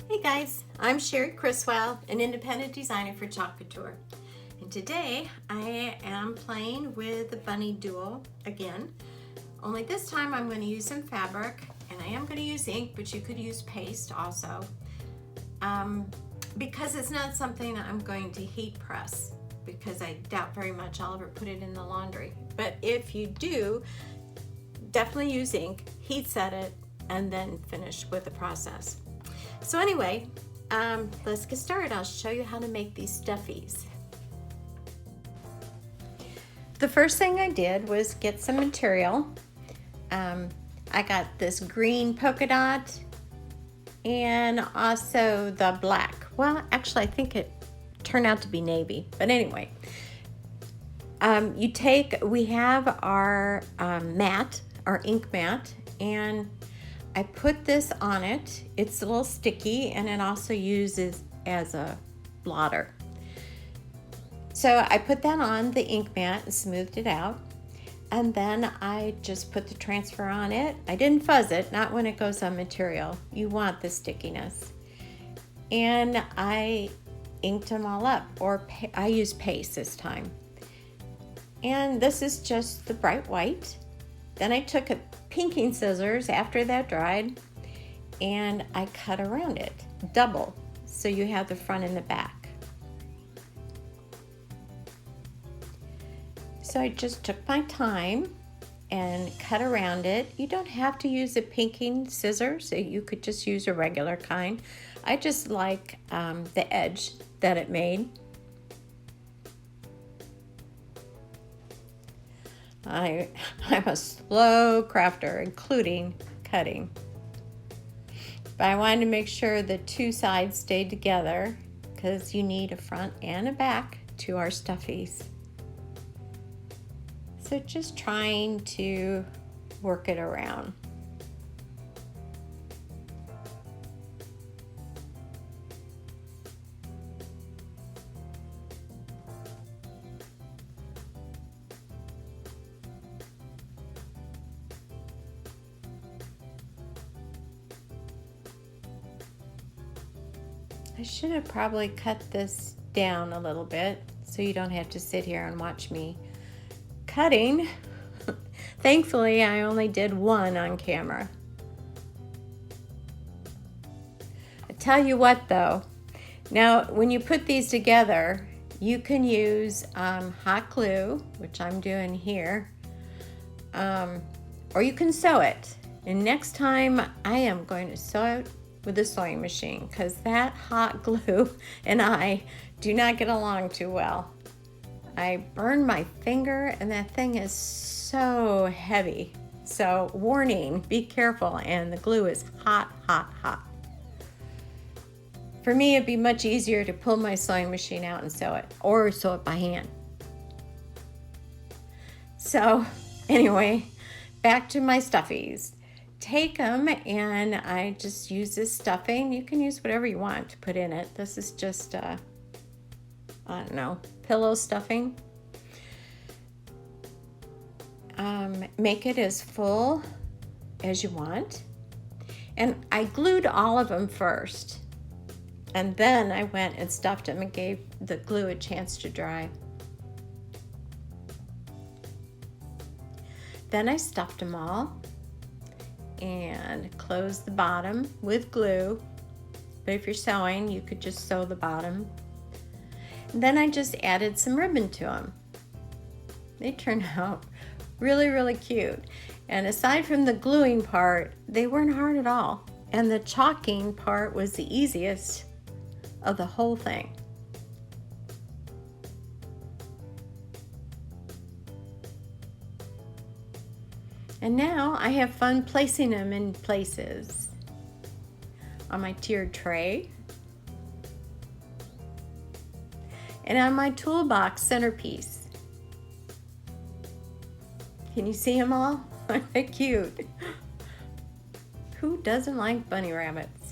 Hey guys, I'm Sherry Criswell, an independent designer for Chalk Couture. And today I am playing with the Bunny Duo again. Only this time I'm going to use some fabric, and I am going to use ink, but you could use paste also. Because it's not something I'm going to heat press, because I doubt very much I'll ever put it in the laundry. But if you do, definitely use ink, heat set it, and then finish with the process. So anyway, let's get started. I'll show you how to make these stuffies. The first thing I did was get some material. I got this green polka dot and also the black. Well, actually I think it turned out to be navy, but anyway. We have our mat, our ink mat, and I put this on it. It's a little sticky, and it also uses as a blotter. So I put that on the ink mat and smoothed it out. And then I just put the transfer on it. I didn't fuzz it, not when it goes on material. You want the stickiness. And I inked them all up, or I used paste this time. And this is just the bright white. Then I took a pinking scissors after that dried, and I cut around it, double, so you have the front and the back. So I just took my time and cut around it. You don't have to use a pinking scissors, you could just use a regular kind. I just like the edge that it made. I'm a slow crafter, including cutting. But I wanted to make sure the two sides stayed together, because you need a front and a back to our stuffies. So just trying to work it around. I should have probably cut this down a little bit so you don't have to sit here and watch me cutting. Thankfully, I only did one on camera. I tell you what though, now when you put these together, you can use hot glue, which I'm doing here, or you can sew it. And next time I am going to sew it with a sewing machine, because that hot glue and I do not get along too well. I burned my finger, and that thing is so heavy. So warning, be careful, and the glue is hot, hot, hot. For me, it'd be much easier to pull my sewing machine out and sew it, or sew it by hand. So anyway, back to my stuffies. Take them, and I just use this stuffing. You can use whatever you want to put in it. This is just, I don't know, pillow stuffing. Make it as full as you want. And I glued all of them first. And then I went and stuffed them and gave the glue a chance to dry. Then I stuffed them all and close the bottom with glue, but if you're sewing, you could just sew the bottom. And then I just added some ribbon to them. They turned out really, really cute. And aside from the gluing part, they weren't hard at all. And the chalking part was the easiest of the whole thing. And now I have fun placing them in places. On my tiered tray. And on my toolbox centerpiece. Can you see them all? Aren't they cute? Who doesn't like bunny rabbits?